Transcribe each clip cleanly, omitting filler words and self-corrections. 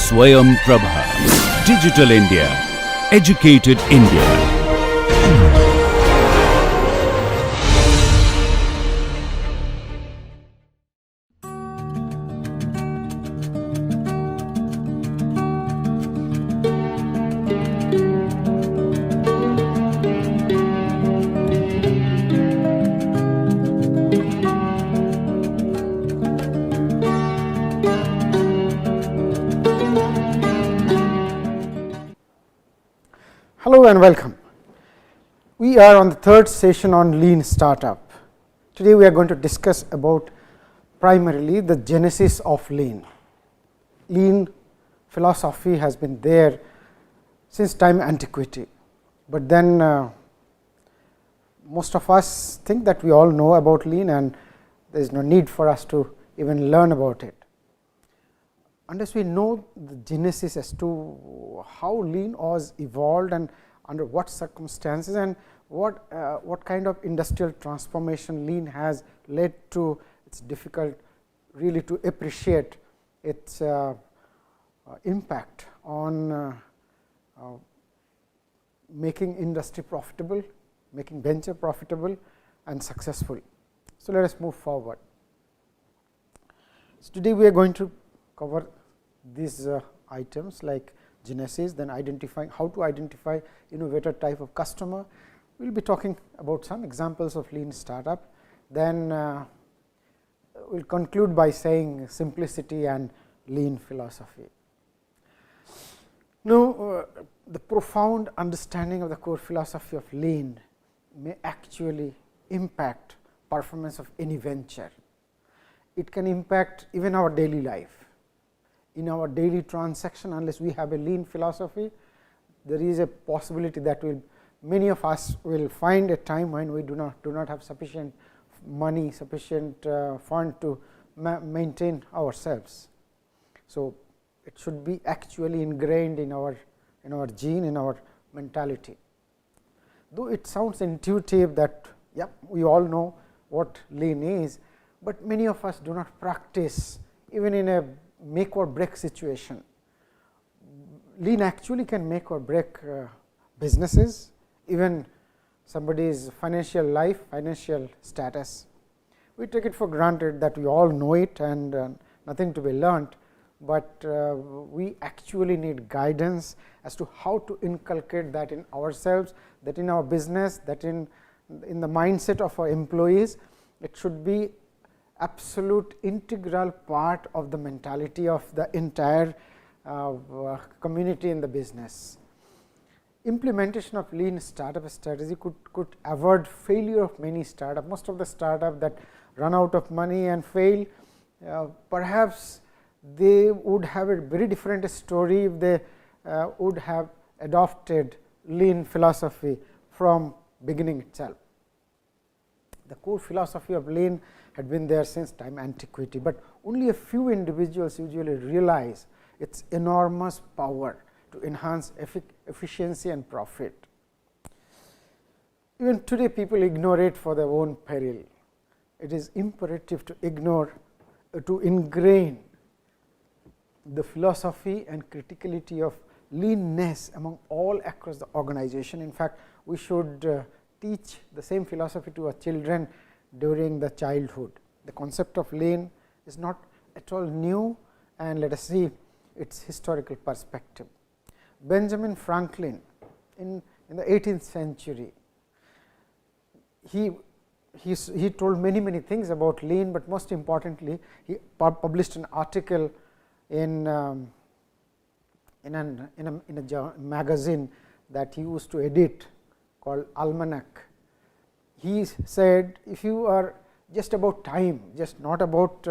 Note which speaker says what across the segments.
Speaker 1: Swayam Prabha. Digital India. Educated India.
Speaker 2: Hello and welcome. We are on the third session on lean startup. Today we are going to discuss about primarily the genesis of lean. Lean philosophy has been there since time antiquity, but then most of us think that we all know about lean and there is no need for us to even learn about it. Unless we know the genesis as to how lean was evolved and under what circumstances and what kind of industrial transformation lean has led to, it's difficult really to appreciate its impact on making industry profitable, making venture profitable and successful. So, let us move forward. So, today we are going to cover these items like genesis, then identifying how to identify innovator type of customer. We will be talking about some examples of lean startup, then we will conclude by saying simplicity and lean philosophy. Now, the profound understanding of the core philosophy of lean may actually impact performance of any venture. It can impact even our daily life. In our daily transaction, unless we have a lean philosophy, there is a possibility that many of us will find a time when we do not have sufficient money, sufficient fund to maintain ourselves. So, it should be actually ingrained in our gene, in our mentality. Though it sounds intuitive that we all know what lean is, but many of us do not practice even in a make or break situation. Lean actually can make or break businesses, even somebody's financial life, financial status. We take it for granted that we all know it and nothing to be learnt, but we actually need guidance as to how to inculcate that in ourselves, that in our business, that in the mindset of our employees. It should be absolute integral part of the mentality of the entire community in the business. Implementation of lean startup strategy could avoid failure of many startups. Most of the startups that run out of money and fail, perhaps they would have a very different story if they would have adopted lean philosophy from beginning itself. The core philosophy of lean had been there since time antiquity, but only a few individuals usually realize its enormous power to enhance efficiency and profit. Even today, people ignore it for their own peril. It is imperative to ingrain the philosophy and criticality of leanness among all across the organization. In fact, we should teach the same philosophy to our children during the childhood. The concept of lean is not at all new, and let us see its historical perspective. Benjamin Franklin in the 18th century, he told many things about lean, but most importantly he published an article in a magazine that he used to edit called Almanac. He said, if you are just about time, just not about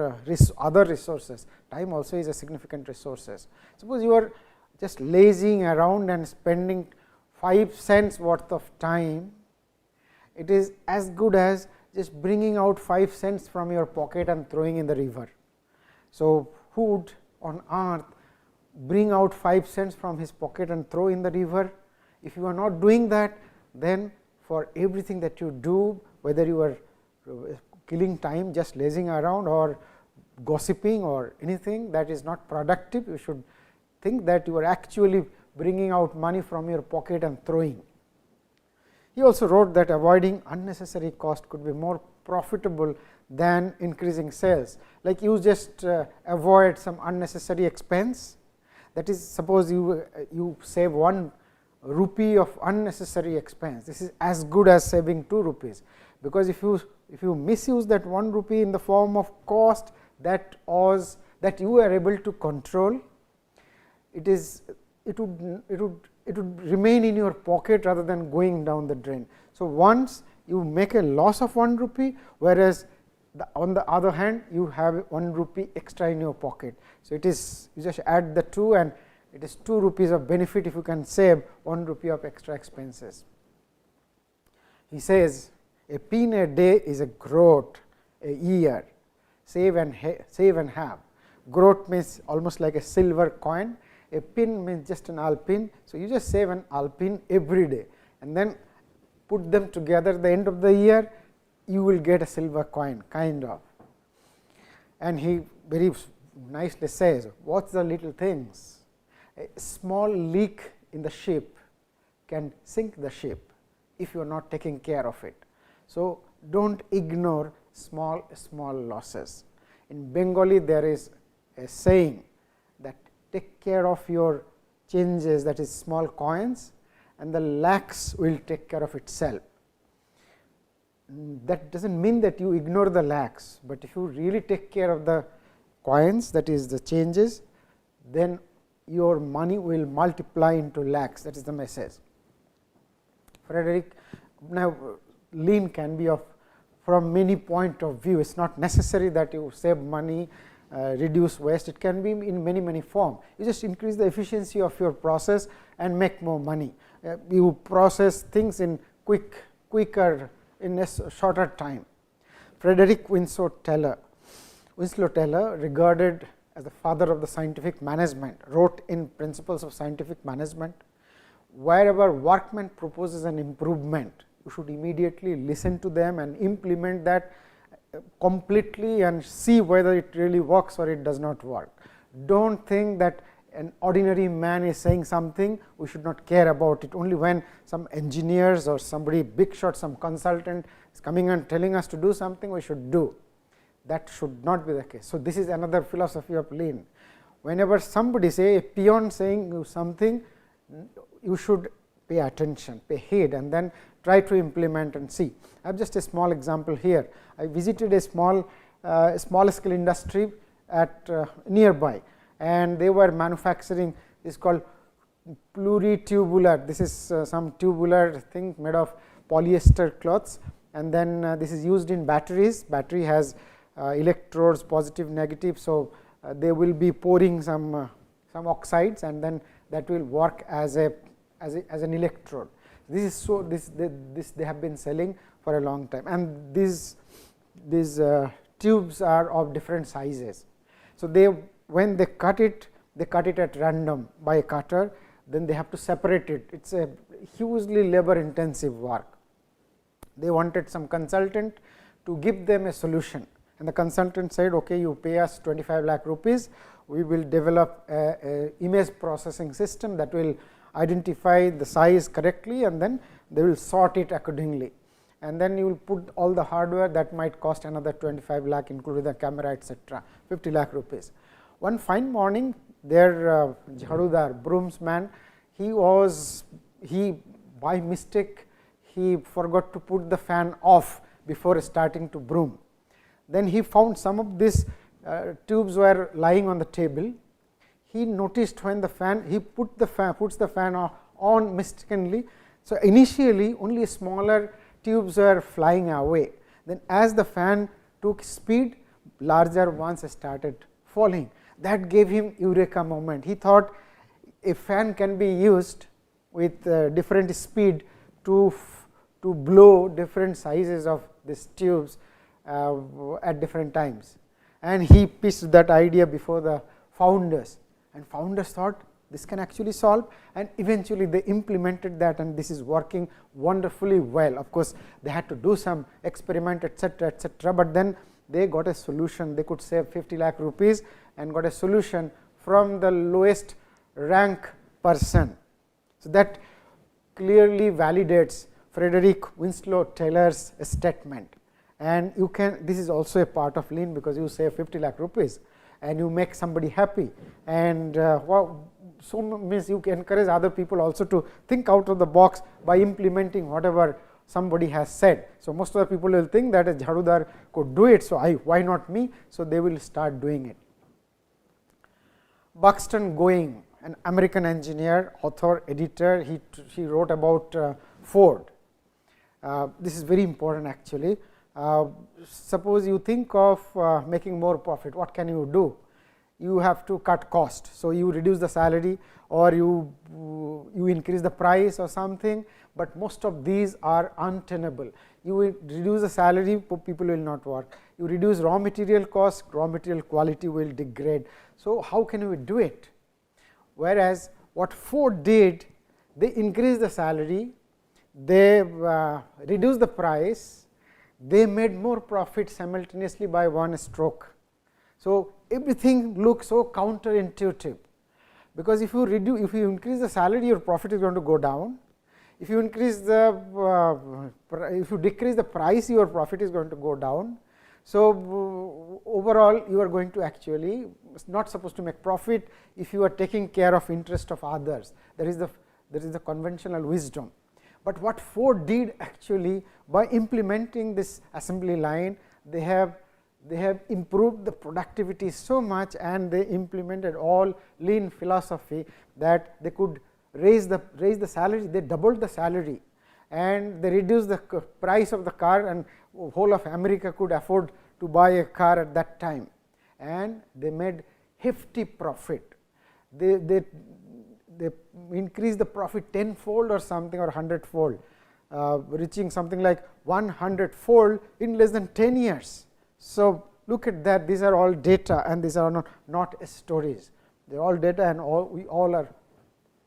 Speaker 2: other resources, time also is a significant resources. Suppose you are just lazing around and spending 5 cents worth of time, it is as good as just bringing out 5 cents from your pocket and throwing in the river. So, who would on earth bring out 5 cents from his pocket and throw in the river? If you are not doing that, then for everything that you do, whether you are killing time just lazing around or gossiping or anything that is not productive, you should think that you are actually bringing out money from your pocket and throwing. He also wrote that avoiding unnecessary cost could be more profitable than increasing sales. Like you just avoid some unnecessary expense, that is, suppose you save 1 rupee of unnecessary expense, this is as good as saving 2 rupees, because if you misuse that 1 rupee in the form of cost that you are able to control, it would remain in your pocket rather than going down the drain. So, once you make a loss of 1 rupee, whereas on the other hand you have 1 rupee extra in your pocket. So, it is you just add the 2 and it is 2 rupees of benefit if you can save 1 rupee of extra expenses. He says a pin a day is a groat a year, save and have. Groat means almost like a silver coin, a pin means just an alpin. So, you just save an alpin every day and then put them together at the end of the year, you will get a silver coin kind of. And he very nicely says, what is the little things? A small leak in the ship can sink the ship if you are not taking care of it. So, do not ignore small losses. In Bengali there is a saying that take care of your changes, that is small coins, and the lakhs will take care of itself. That does not mean that you ignore the lakhs, but if you really take care of the coins, that is the changes, then your money will multiply into lakhs, that is the message. Frederick, now lean can be of from many point of view, it is not necessary that you save money, reduce waste, it can be in many forms. You just increase the efficiency of your process and make more money. You process things in quicker in a shorter time. Frederick Winslow Taylor, regarded as the father of the scientific management, wrote in Principles of Scientific Management, wherever workman proposes an improvement, you should immediately listen to them and implement that completely and see whether it really works or it does not work. Do not think that an ordinary man is saying something, we should not care about it. Only when some engineers or somebody big shot, some consultant is coming and telling us to do something, we should do. That should not be the case. So, this is another philosophy of lean. Whenever somebody say a peon saying you something, you should pay attention, pay heed, and then try to implement and see. I have just a small example here. I visited a small scale industry at nearby, and they were manufacturing this called pluritubular. This is some tubular thing made of polyester cloths, and then this is used in batteries. Battery has electrodes, positive, negative. So, they will be pouring some oxides, and then that will work as an electrode. This is so this they have been selling for a long time, and these tubes are of different sizes. So, when they cut it at random by a cutter, then they have to separate it. It is a hugely labor intensive work. They wanted some consultant to give them a solution, and the consultant said, okay, you pay us 25 lakh rupees, we will develop a image processing system that will identify the size correctly, and then they will sort it accordingly, and then you will put all the hardware that might cost another 25 lakh, including the camera, etc., 50 lakh rupees. One fine morning, their jharudar, broomsman, he by mistake he forgot to put the fan off before starting to broom. Then he found some of these tubes were lying on the table. He noticed when the fan, he puts the fan on mistakenly. So, initially only smaller tubes were flying away. Then as the fan took speed, larger ones started falling. That gave him eureka moment. He thought a fan can be used with different speed to blow different sizes of these tubes at different times, and he pitched that idea before the founders, and founders thought this can actually solve, and eventually they implemented that, and this is working wonderfully well. Of course, they had to do some experiment, etc., but then they got a solution. They could save 50 lakh rupees and got a solution from the lowest rank person. So, that clearly validates Frederick Winslow Taylor's statement, and you can, this is also a part of lean, because you save 50 lakh rupees and you make somebody happy, and so means you can encourage other people also to think out of the box by implementing whatever somebody has said. So, most of the people will think that a jharudar could do it, so why not me? So, they will start doing it. Buxton Going, an American engineer, author, editor, he wrote about Ford. This is very important actually. Suppose you think of making more profit, what can you do? You have to cut cost. So, you reduce the salary, or you increase the price or something, but most of these are untenable. You will reduce the salary, people will not work. You reduce raw material cost, raw material quality will degrade. So, how can we do it? Whereas, what Ford did, they increased the salary, they reduced the price, they made more profit simultaneously by one stroke. So, everything looks so counterintuitive, because if you increase the salary, your profit is going to go down. If you increase the if you decrease the price, your profit is going to go down. So, overall you are going to actually not supposed to make profit if you are taking care of interest of others. That is the conventional wisdom. But what Ford did actually, by implementing this assembly line, they have improved the productivity so much, and they implemented all lean philosophy that they could raise the salary. They doubled the salary, and they reduced the price of the car, and whole of America could afford to buy a car at that time, and they made hefty profit. They increased the profit tenfold or something, or 100-fold, reaching something like 100-fold in less than 10 years. So, look at that, these are all data, and these are not stories. They are all data, and we all are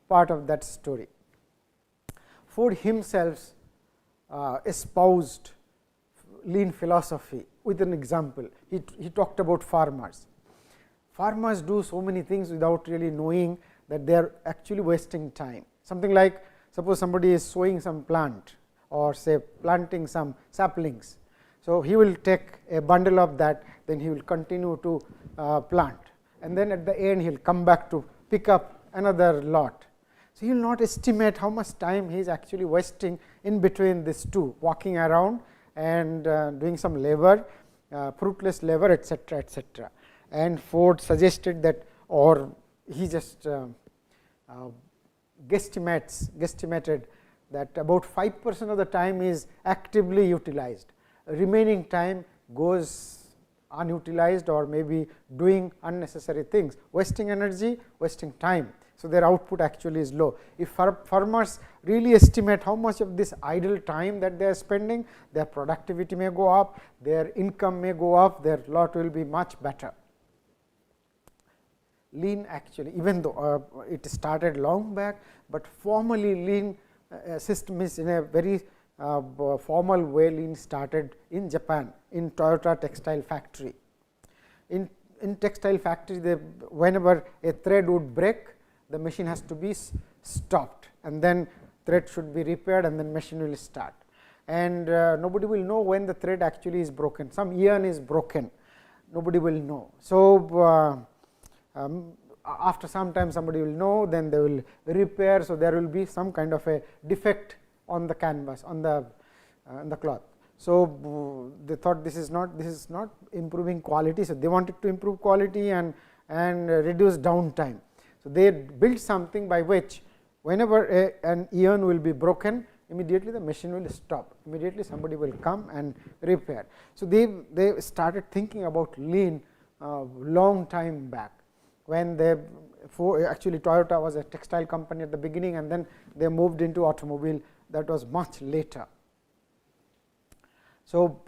Speaker 2: part of that story. Ford himself espoused lean philosophy with an example. He talked about farmers. Farmers do so many things without really knowing that they are actually wasting time. Something like, suppose somebody is sowing some plant, or say planting some saplings. So, he will take a bundle of that, then he will continue to plant, and then at the end he will come back to pick up another lot. So, he will not estimate how much time he is actually wasting in between these two, walking around and doing some labor, fruitless labor, etc., etc. And Ford suggested that, or he just guesstimated that about 5% of the time is actively utilized. Remaining time goes unutilized, or maybe doing unnecessary things, wasting energy, wasting time. So, their output actually is low. If farmers really estimate how much of this idle time that they are spending, their productivity may go up, their income may go up, their lot will be much better. Lean actually, even though it started long back, but formally lean system is in a very formal way. Lean started in Japan, in Toyota textile factory. In textile factory, whenever a thread would break, the machine has to be stopped, and then thread should be repaired, and then machine will start. And nobody will know when the thread actually is broken. Some yarn is broken, nobody will know. So, after some time somebody will know, then they will repair. So, there will be some kind of a defect on the canvas, on the cloth. So, they thought this is not improving quality. So, they wanted to improve quality and reduce downtime. So, they built something by which whenever an yarn will be broken, immediately the machine will stop, immediately somebody will come and repair. So, they started thinking about lean long time back, when actually Toyota was a textile company at the beginning, and then they moved into automobile, that was much later. So,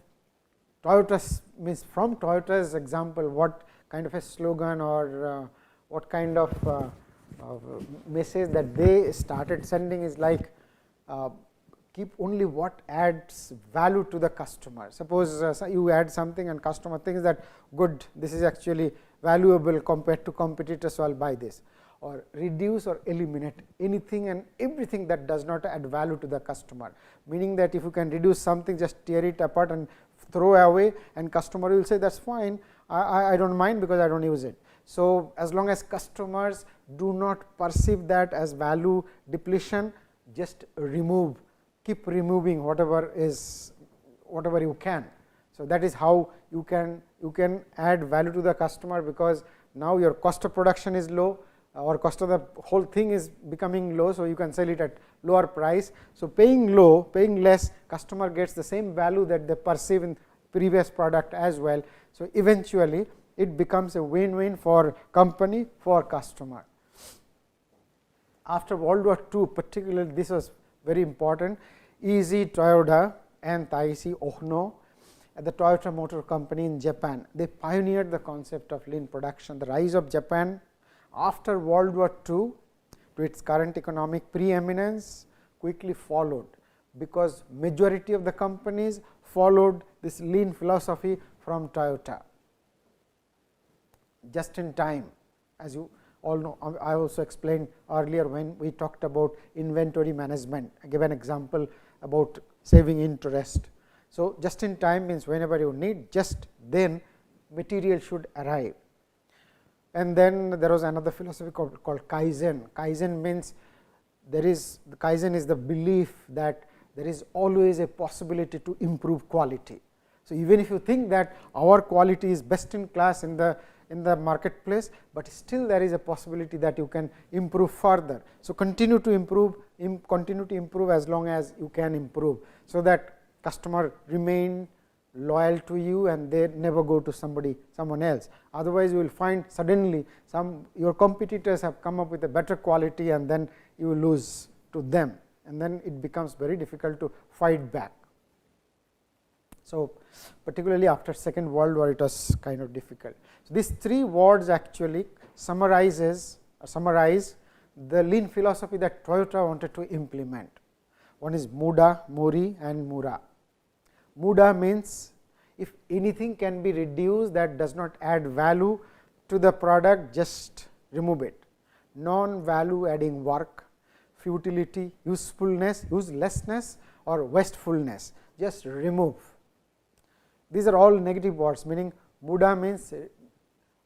Speaker 2: Toyota means, from Toyota's example, what kind of a slogan or what kind of message that they started sending is like, keep only what adds value to the customer. Suppose you add something and customer thinks that good, this is actually valuable compared to competitors, so I will buy this. or reduce or eliminate anything and everything that does not add value to the customer. Meaning that if you can reduce something, just tear it apart and throw away, and customer will say that is fine, I do not mind because I do not use it. So, as long as customers do not perceive that as value depletion, just remove, keep removing whatever you can. So, that is how you can add value to the customer, because now your cost of production is low, or cost of the whole thing is becoming low. So, you can sell it at lower price. So, paying low, paying less, customer gets the same value that they perceive in previous product as well. So, eventually it becomes a win-win for company, for customer. After World War II, particularly this was very important. Easy Toyota and Taisi Ohno at the Toyota Motor Company in Japan, they pioneered the concept of lean production. The rise of Japan after World War II to its current economic preeminence quickly followed, because majority of the companies followed this lean philosophy from Toyota. Just in time, as you all know, I also explained earlier when we talked about inventory management. I gave an example about saving interest. So, just in time means whenever you need, just then material should arrive. And then there was another philosophy called Kaizen. Kaizen means Kaizen is the belief that there is always a possibility to improve quality. So, even if you think that our quality is best in class in the marketplace, but still there is a possibility that you can improve further. So, continue to improve as long as you can improve, so that customer remain loyal to you and they never go to someone else. Otherwise, you will find suddenly your competitors have come up with a better quality, and then you will lose to them, and then it becomes very difficult to fight back. So, particularly after Second World War, it was kind of difficult. So, these three words actually summarize the lean philosophy that Toyota wanted to implement. One is Muda, Mori and Mura. Muda means if anything can be reduced that does not add value to the product, just remove it. Non-value adding work, futility, uselessness or wastefulness, just remove. These are all negative words, meaning Muda means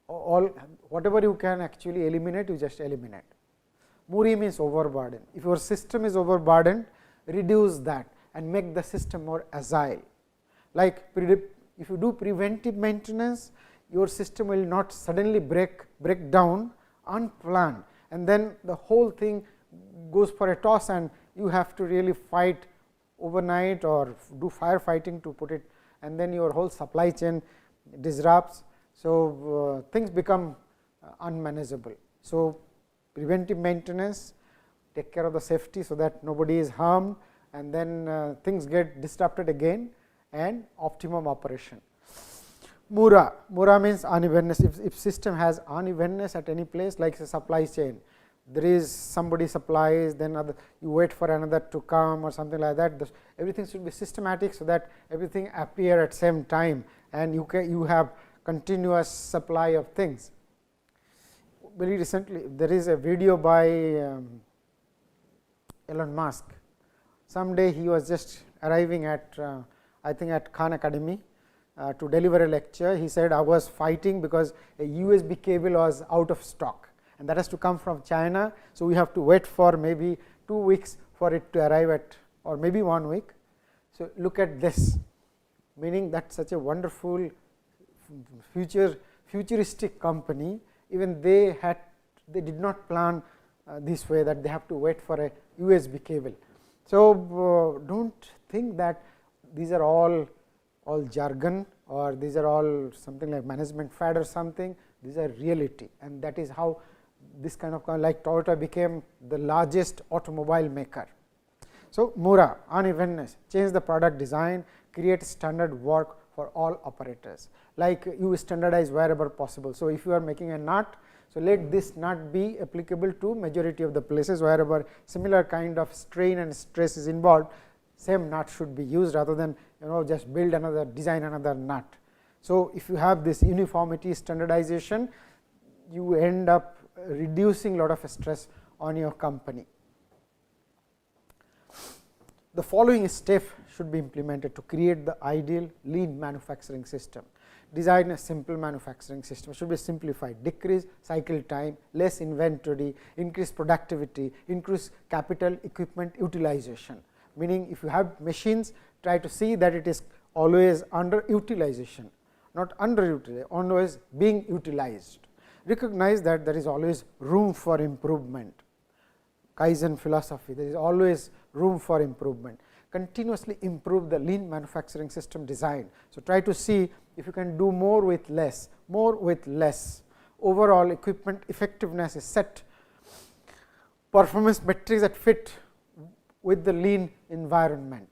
Speaker 2: all whatever you can actually eliminate, you just eliminate. Muri means overburden. If your system is overburdened, reduce that and make the system more agile. Like if you do preventive maintenance, your system will not suddenly break down unplanned, and then the whole thing goes for a toss, and you have to really fight overnight or do firefighting to put it, and then your whole supply chain disrupts. So, things become unmanageable. So, preventive maintenance, take care of the safety, so that nobody is harmed, and then things get disrupted again, and optimum operation. Mura means unevenness. If system has unevenness at any place, like a supply chain, there is somebody supplies, then you wait for another to come or something like that. Everything should be systematic, so that everything appear at same time, and you have continuous supply of things. Very recently, there is a video by Elon Musk. Someday he was just arriving at I think at Khan Academy to deliver a lecture. He said, I was fighting because a USB cable was out of stock, and that has to come from China. So, we have to wait for maybe 2 weeks for it to arrive at, or maybe 1 week. So, look at this, meaning that such a wonderful futuristic company, even they did not plan this way, that they have to wait for a USB cable. So, do not think that these are all jargon, or these are all something like management fad or something. These are reality, and that is how this kind of like Toyota became the largest automobile maker. So, Mura, unevenness, change the product design, create standard work for all operators, like you standardize wherever possible. So, if you are making a nut, so let this nut be applicable to majority of the places wherever similar kind of strain and stress is involved, same nut should be used, rather than just design another nut. So, if you have this uniformity standardization, you end up reducing lot of stress on your company. The following step should be implemented to create the ideal lean manufacturing system. Design a simple manufacturing system, should be simplified, decrease cycle time, less inventory, increase productivity, increase capital equipment utilization. Meaning, if you have machines, try to see that it is always under utilization, not underutilized, always being utilized. Recognize that there is always room for improvement. Kaizen philosophy, there is always room for improvement. Continuously improve the lean manufacturing system design. So, try to see if you can do more with less, more with less. Overall equipment effectiveness is set, performance metrics that fit with the lean environment.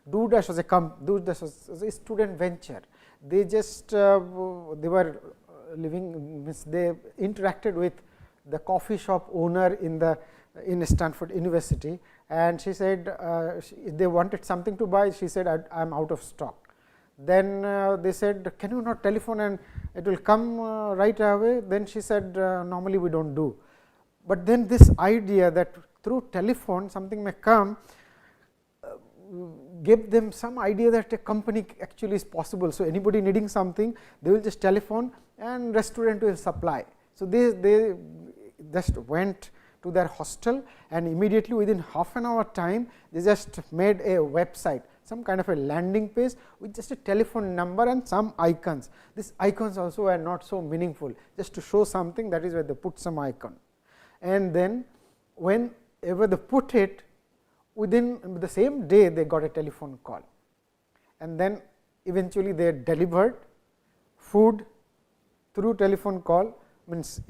Speaker 2: DoDash was a student venture. They just they were living, they interacted with the coffee shop owner in Stanford University, and she said they wanted something to buy. She said, I am out of stock. Then they said, can you not telephone and it will come right away? Then she said, normally we do not do. But then this idea that through telephone something may come gave them some idea that a company actually is possible. So, anybody needing something, they will just telephone and restaurant will supply. So, they just went to their hostel, and immediately within half an hour time they just made a website, some kind of a landing page with just a telephone number and some icons. These icons also are not so meaningful, just to show something, that is where they put some icon. And then whenever they put it, within the same day they got a telephone call, and then eventually they delivered food through telephone call, means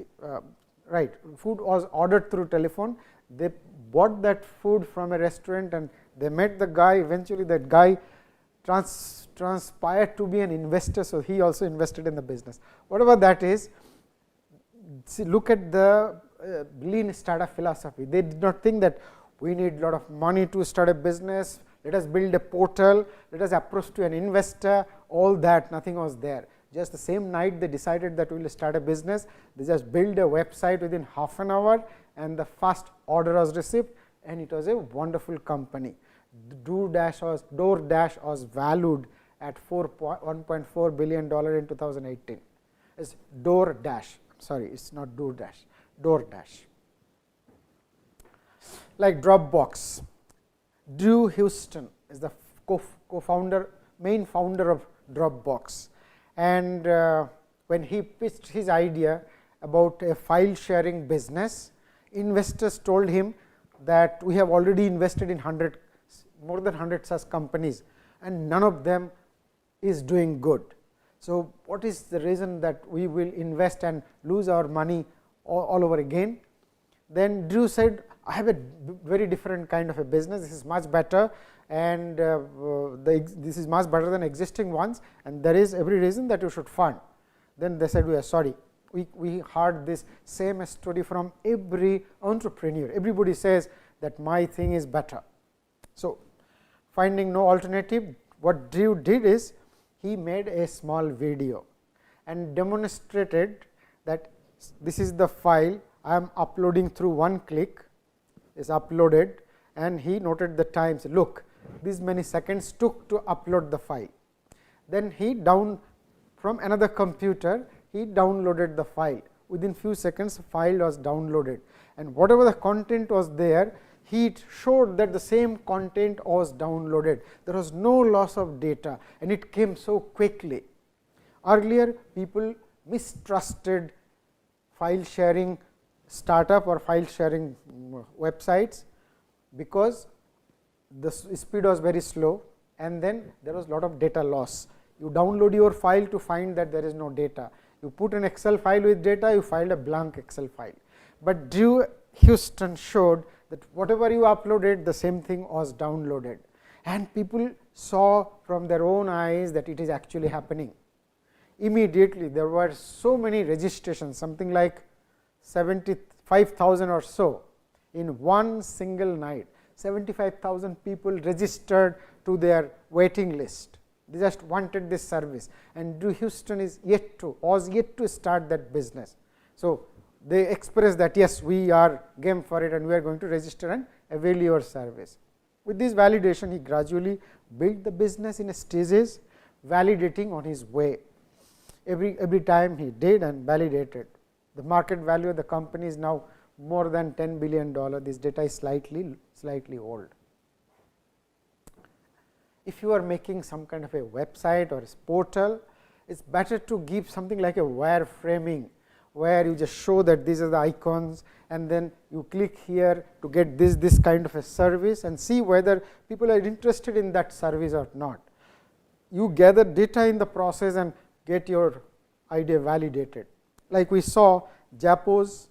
Speaker 2: right, food was ordered through telephone. They bought that food from a restaurant and they met the guy. Eventually that guy transpired to be an investor, so he also invested in the business. Whatever that is, see, look at the lean startup philosophy. They did not think that we need a lot of money to start a business, let us build a portal, let us approach to an investor, all that, nothing was there. Just the same night they decided that we will start a business, they just build a website within half an hour, and the first order was received, and it was a wonderful company. DoorDash was valued at $1.4 billion in 2018. It's DoorDash, sorry, it is not DoorDash, DoorDash. Like Dropbox, Drew Houston is the co-founder, main founder of Dropbox. And when he pitched his idea about a file sharing business, investors told him that we have already invested in more than 100 such companies, and none of them is doing good. So, what is the reason that we will invest and lose our money all over again? Then Drew said, I have a very different kind of a business, this is much better, and this is much better than existing ones, and there is every reason that you should fund. Then they said, we are sorry, we heard this same story from every entrepreneur, everybody says that my thing is better. So, finding no alternative, what Drew did is, he made a small video and demonstrated that this is the file I am uploading through one click, is uploaded, and he noted the times, look, these many seconds took to upload the file. Then he from another computer, he downloaded the file. Within few seconds, the file was downloaded, and whatever the content was there, he showed that the same content was downloaded. There was no loss of data, and it came so quickly. Earlier, people mistrusted file sharing startup or file sharing websites, because the speed was very slow, and then there was lot of data loss. You download your file to find that there is no data. You put an Excel file with data, you filed a blank Excel file. But Drew Houston showed that whatever you uploaded, the same thing was downloaded, and people saw from their own eyes that it is actually happening. Immediately there were so many registrations, something like 75,000 or so in one single night. 75,000 people registered to their waiting list. They just wanted this service, and Drew Houston was yet to start that business. So, they express that yes, we are game for it and we are going to register and avail your service. With this validation, he gradually built the business in stages, validating on his way. Every time he did and validated. The market value of the company is now more than $10 billion. This data is slightly old. If you are making some kind of a website or a portal, it is better to give something like a wireframing, where you just show that these are the icons and then you click here to get this kind of a service and see whether people are interested in that service or not. You gather data in the process and get your idea validated. Like we saw Zappos,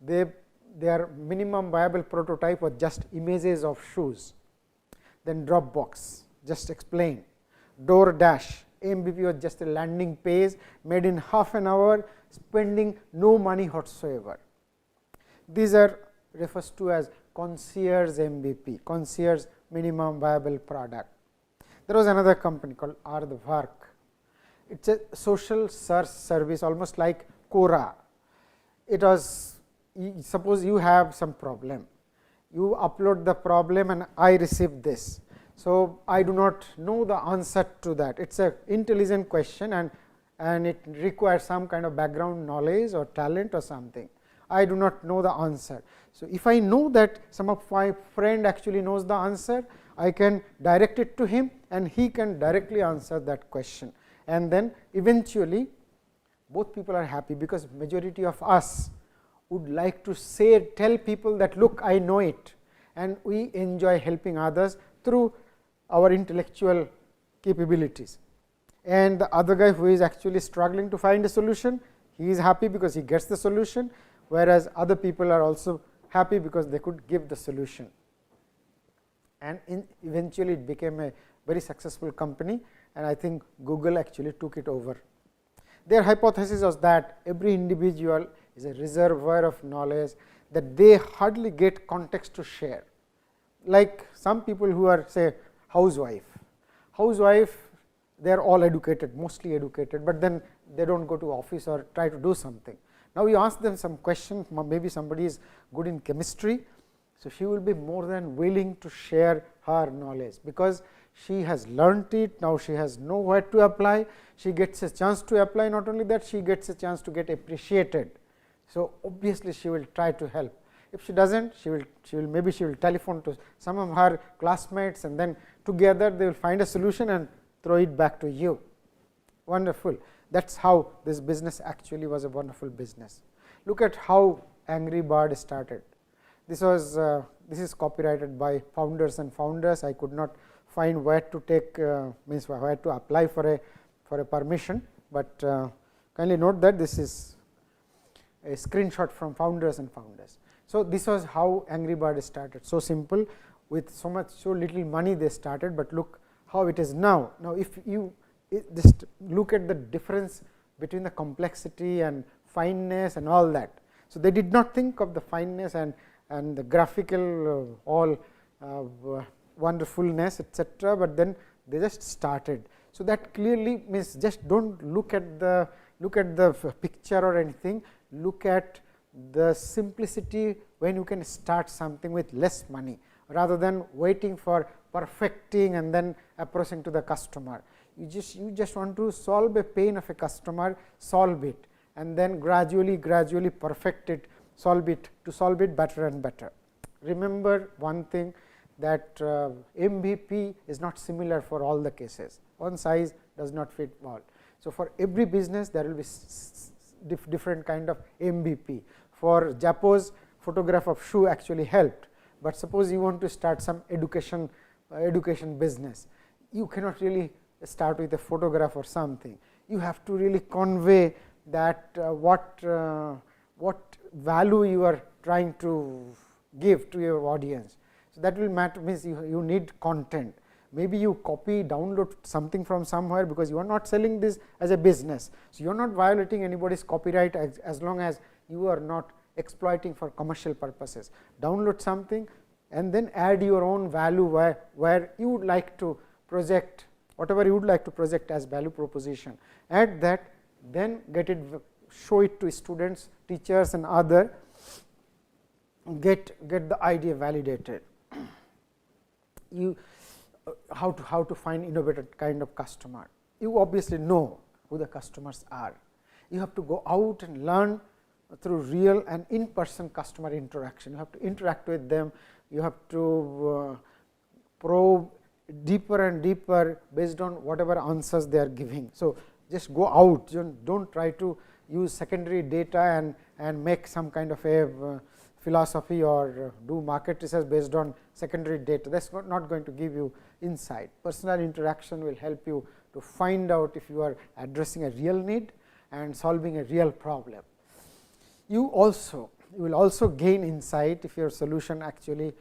Speaker 2: their minimum viable prototype was just images of shoes. Then Dropbox, just explain. DoorDash, MVP was just a landing page made in half an hour, spending no money whatsoever. These are refers to as concierge MVP, concierge minimum viable product. There was another company called Aardvark. It is a social search service, almost like Quora. It was, suppose you have some problem, you upload the problem and I receive this. So, I do not know the answer to that. It is an intelligent question and it requires some kind of background knowledge or talent or something. I do not know the answer. So, if I know that some of my friend actually knows the answer, I can direct it to him and he can directly answer that question. And then eventually, both people are happy, because majority of us would like to tell people that look, I know it, and we enjoy helping others through our intellectual capabilities. And the other guy who is actually struggling to find a solution, he is happy because he gets the solution, whereas other people are also happy because they could give the solution. And eventually it became a very successful company, and I think Google actually took it over. Their hypothesis was that every individual is a reservoir of knowledge that they hardly get context to share. Like some people who are, say, housewife, they are all educated, mostly educated, but then they do not go to office or try to do something. Now, you ask them some question, maybe somebody is good in chemistry, so she will be more than willing to share her knowledge, because she has learnt it, now she has nowhere to apply, she gets a chance to apply, not only that, she gets a chance to get appreciated. So, obviously, she will try to help. If she does not, she will telephone to some of her classmates, and then together they will find a solution and throw it back to you. Wonderful. That is how this business actually was a wonderful business. Look at how Angry Bird started. This is copyrighted by founders and founders. I could not find where to take where to apply for a permission, but kindly note that this is a screenshot from founders and founders. So, this was how Angry Bird started, so simple, with so little money they started, but look how it is now. Now, if you just look at the difference between the complexity and fineness and all that. So, they did not think of the fineness and the graphical wonderfulness, etc., but then they just started. So, that clearly means just do not look at the picture or anything, look at the simplicity when you can start something with less money, rather than waiting for perfecting and then approaching to the customer. You just want to solve a pain of a customer, solve it, and then gradually perfect it, solve it better and better. Remember one thing, that MVP is not similar for all the cases. One size does not fit all. So, for every business there will be different kind of MVP. For Zappos, photograph of shoe actually helped, but suppose you want to start some education business, you cannot really start with a photograph or something. You have to really convey that what value you are trying to give to your audience. So, that will matter, means you need content. Maybe you download something from somewhere, because you are not selling this as a business. So, you are not violating anybody's copyright as long as you are not exploiting for commercial purposes. Download something and then add your own value where you would like to project, whatever you would like to project as value proposition. Add that, then get it show it to students, teachers and other, get the idea validated. You how to find innovative kind of customer. You obviously know who the customers are. You have to go out and learn through real and in-person customer interaction. You have to interact with them. You have to probe deeper and deeper based on whatever answers they are giving. So, just go out, do not try to use secondary data and make some kind of a philosophy or do market research based on secondary data. That is not going to give you insight. Personal interaction will help you to find out if you are addressing a real need and solving a real problem. You will also gain insight if your solution actually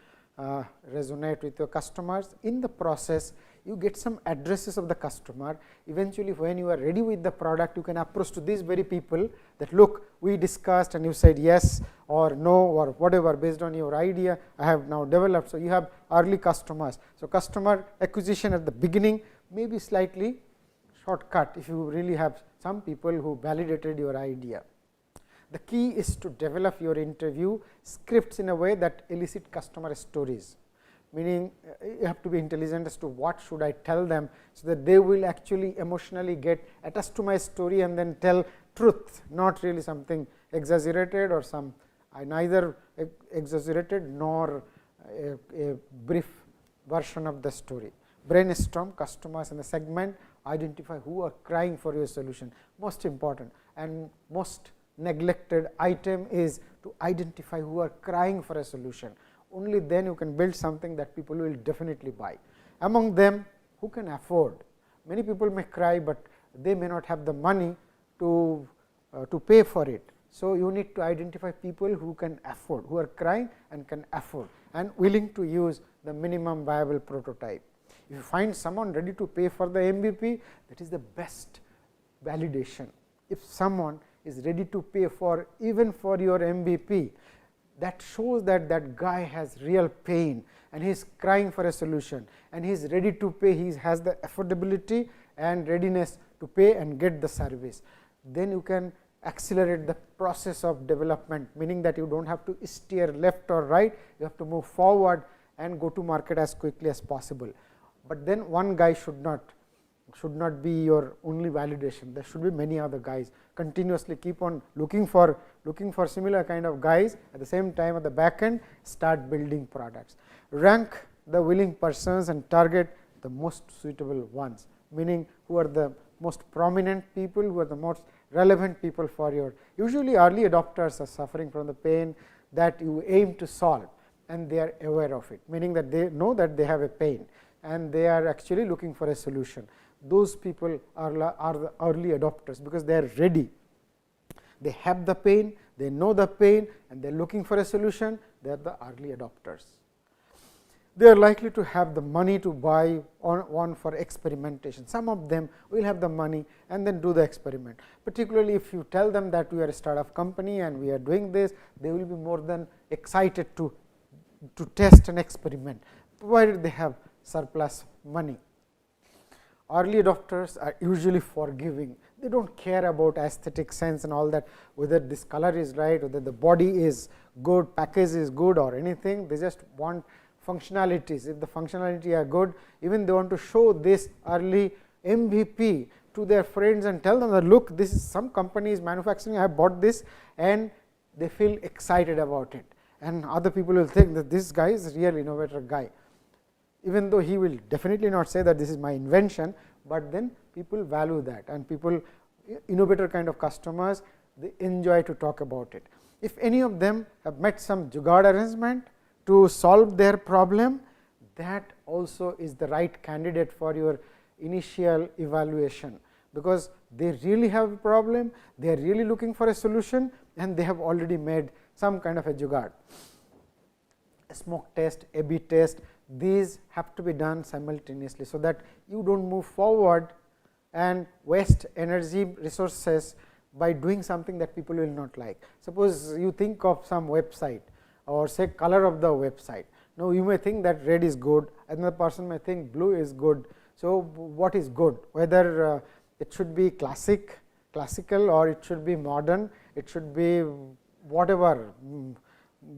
Speaker 2: resonate with your customers. In the process, you get some addresses of the customer. Eventually, when you are ready with the product, you can approach to these very people that look, we discussed and you said yes or no or whatever based on your idea I have now developed. So, you have early customers. So, customer acquisition at the beginning may be slightly shortcut if you really have some people who validated your idea. The key is to develop your interview scripts in a way that elicit customer stories, meaning you have to be intelligent as to what should I tell them, so that they will actually emotionally get attached to my story and then tell truth, not really something exaggerated or some neither exaggerated nor a brief version of the story. Brainstorm customers in the segment, identify who are crying for your solution, most important and most neglected item is to identify who are crying for a solution. Only then you can build something that people will definitely buy. Among them, who can afford? Many people may cry, but they may not have the money to pay for it. So, you need to identify people who can afford, who are crying and can afford and willing to use the minimum viable prototype. If you find someone ready to pay for the MVP, that is the best validation. If someone is ready to pay for even for your MVP, that shows that that guy has real pain and he is crying for a solution and he is ready to pay, he has the affordability and readiness to pay and get the service. Then you can accelerate the process of development, meaning that you do not have to steer left or right, you have to move forward and go to market as quickly as possible. But then one guy should not be your only validation. There should be many other guys. Continuously keep on looking for similar kind of guys. At the same time, at the back end, start building products. Rank the willing persons and target the most suitable ones, meaning who are the most prominent people, who are the most relevant people for your. Usually, early adopters are suffering from the pain that you aim to solve, and they are aware of it, meaning that they know that they have a pain and they are actually looking for a solution. Those people are the early adopters, because they are ready. They have the pain, they know the pain and they are looking for a solution. They are the early adopters. They are likely to have the money to buy one for experimentation. Some of them will have the money and then do the experiment. Particularly if you tell them that we are a startup company and we are doing this, they will be more than excited to test and experiment, provided they have surplus money. Early adopters are usually forgiving. They do not care about aesthetic sense and all that, whether this color is right, whether the body is good, package is good or anything. They just want functionalities. If the functionality are good, even they want to show this early MVP to their friends and tell them that look, this is some company is manufacturing, I have bought this, and they feel excited about it. And other people will think that this guy is a real innovator guy, even though he will definitely not say that this is my invention, but then people value that, and people, innovator kind of customers, they enjoy to talk about it. If any of them have met some jugaad arrangement to solve their problem, that also is the right candidate for your initial evaluation, because they really have a problem, they are really looking for a solution and they have already made some kind of a jugaad. A smoke test, A/B test, these have to be done simultaneously, so that you do not move forward and waste energy resources by doing something that people will not like. Suppose you think of some website or say color of the website. Now, you may think that red is good, another person may think blue is good. So, what is good? Whether it should be classic classical or it should be modern, it should be whatever,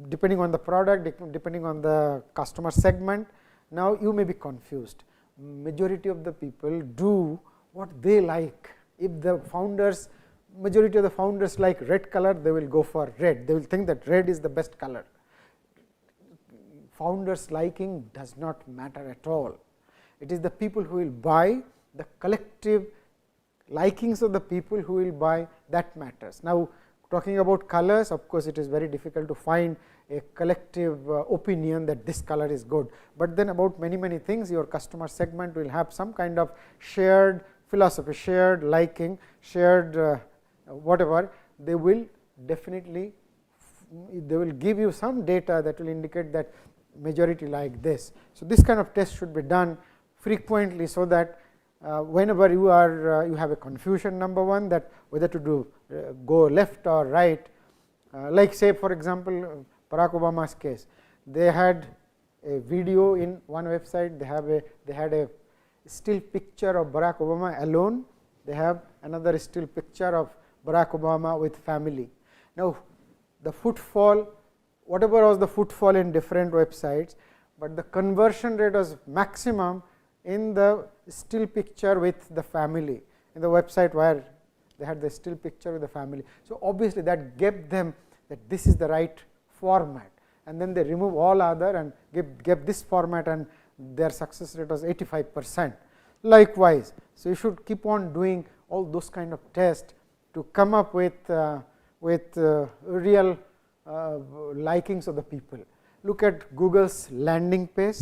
Speaker 2: depending on the product, depending on the customer segment. Now, you may be confused. Majority of the people do what they like. If the founders, majority of the founders like red color, they will go for red. They will think that red is the best color. Founders liking does not matter at all. It is the people who will buy, the collective likings of the people who will buy, that matters. Now, talking about colors, of course, it is very difficult to find a collective opinion that this color is good, but then about many things, your customer segment will have some kind of shared philosophy, shared liking, shared whatever. They will definitely, they will give you some data that will indicate that majority like this. So, this kind of test should be done frequently, so that whenever you are you have a confusion, number one, that whether to do go left or right, like say for example, Barack Obama's case, they had a video in one website, they had a still picture of Barack Obama alone, they have another still picture of Barack Obama with family. Now, the footfall, whatever was the footfall in different websites, but the conversion rate was maximum in the still picture with the family, in the website where they had the still picture with the family. So, obviously, that gave them that this is the right format, and then they remove all other and give this format, and their success rate was 85%. Likewise, so you should keep on doing all those kind of tests to come up with real likings of the people. Look at Google's landing page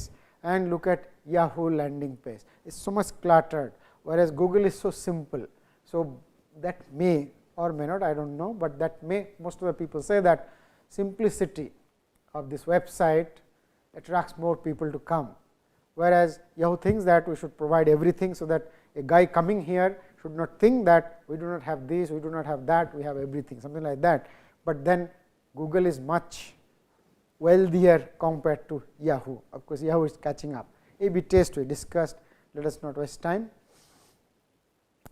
Speaker 2: and look at Yahoo landing page. It is so much cluttered, whereas Google is so simple. So, that may or may not, I do not know, but that may, most of the people say that simplicity of this website attracts more people to come, whereas Yahoo thinks that we should provide everything, so that a guy coming here should not think that we do not have this, we do not have that, we have everything, something like that. But then Google is much wealthier compared to Yahoo. Of course, Yahoo is catching up. A/B test we discussed, let us not waste time.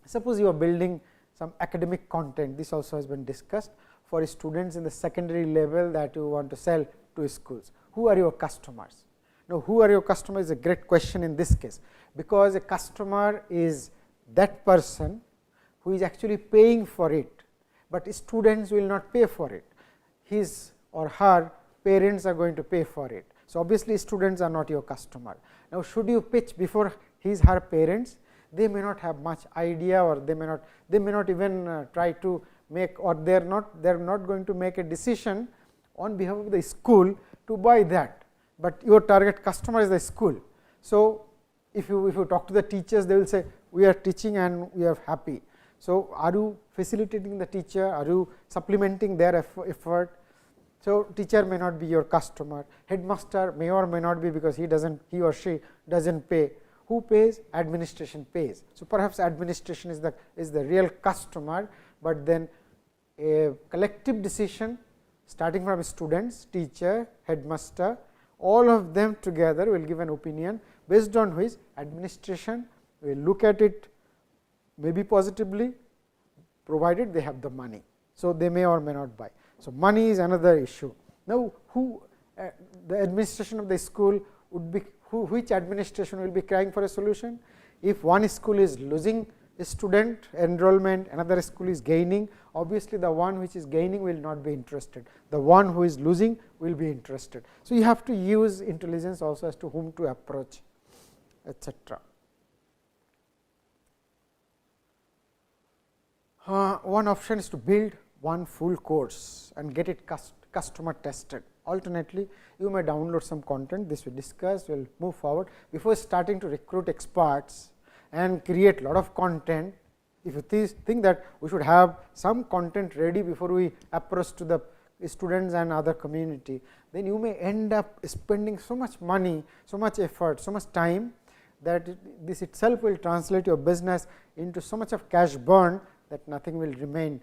Speaker 2: Suppose you are building some academic content, this also has been discussed for students in the secondary level that you want to sell to schools. Who are your customers? Now, who are your customers is a great question in this case, because a customer is that person who is actually paying for it, but students will not pay for it. His or her parents are going to pay for it. So, obviously, students are not your customer. Now, should you pitch before his her parents? They may not have much idea, or they may not even try to make, or they are not going to make a decision on behalf of the school to buy that, but your target customer is the school. So, if you talk to the teachers, they will say we are teaching and we are happy. So, are you facilitating the teacher, are you supplementing their effort? So, teacher may not be your customer, headmaster may or may not be, because he or she does not pay. Who pays? Administration pays. So, perhaps administration is the real customer, but then a collective decision starting from students, teacher, headmaster, all of them together will give an opinion, based on which administration will look at it maybe positively, provided they have the money. So, they may or may not buy. So, money is another issue. Now, who the administration of the school would be, which administration will be crying for a solution? If one school is losing a student enrollment, another school is gaining, obviously, the one which is gaining will not be interested, the one who is losing will be interested. So, you have to use intelligence also as to whom to approach, etc. One option is to build one full course and get it customer tested. Alternately, you may download some content, this we discussed, we will move forward. Before starting to recruit experts and create lot of content, if you think that we should have some content ready before we approach to the students and other community, then you may end up spending so much money, so much effort, so much time, that this itself will translate your business into so much of cash burn, that nothing will remain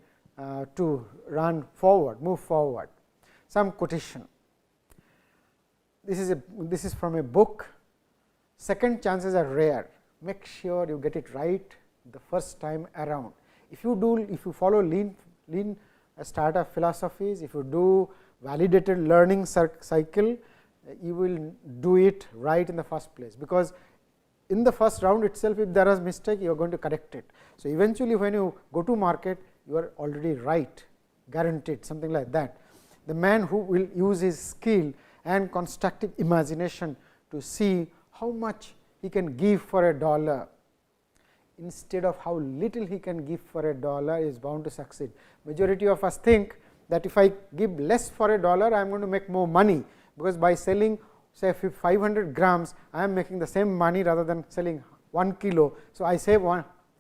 Speaker 2: to run forward, move forward. Some quotation. This is from a book. Second chances are rare. Make sure you get it right the first time around. If you follow lean startup philosophies, if you do validated learning cycle, you will do it right in the first place, because in the first round itself, if there is mistake, you are going to correct it. So, eventually when you go to market, you are already right, guaranteed, something like that. The man who will use his skill and constructive imagination to see how much he can give for $1 instead of how little he can give for $1 is bound to succeed. Majority of us think that if I give less for $1, I am going to make more money, because by selling say 500 grams, I am making the same money rather than selling 1 kilo. So, I save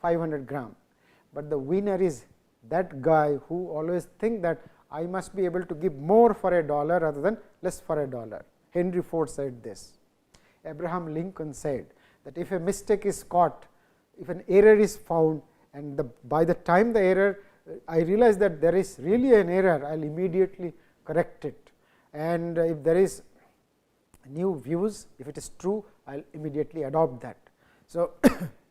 Speaker 2: 500 gram, but the winner is that guy who always think that I must be able to give more for $1 rather than less for $1. Henry Ford said this. Abraham Lincoln said that if a mistake is caught, if an error is found, and by the time the error, I realize that there is really an error, I will immediately correct it, and if there is new views, if it is true, I will immediately adopt that. So,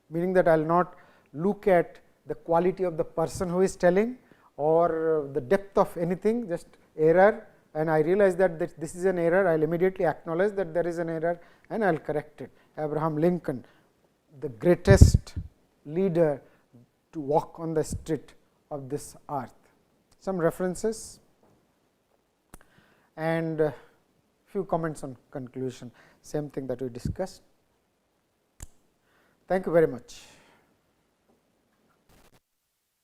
Speaker 2: meaning that I will not look at the quality of the person who is telling or the depth of anything, just error, and I realize that this is an error, I will immediately acknowledge that there is an error and I will correct it. Abraham Lincoln, the greatest leader to walk on the street of this earth. Some references and few comments on conclusion, same thing that we discussed. Thank you very much.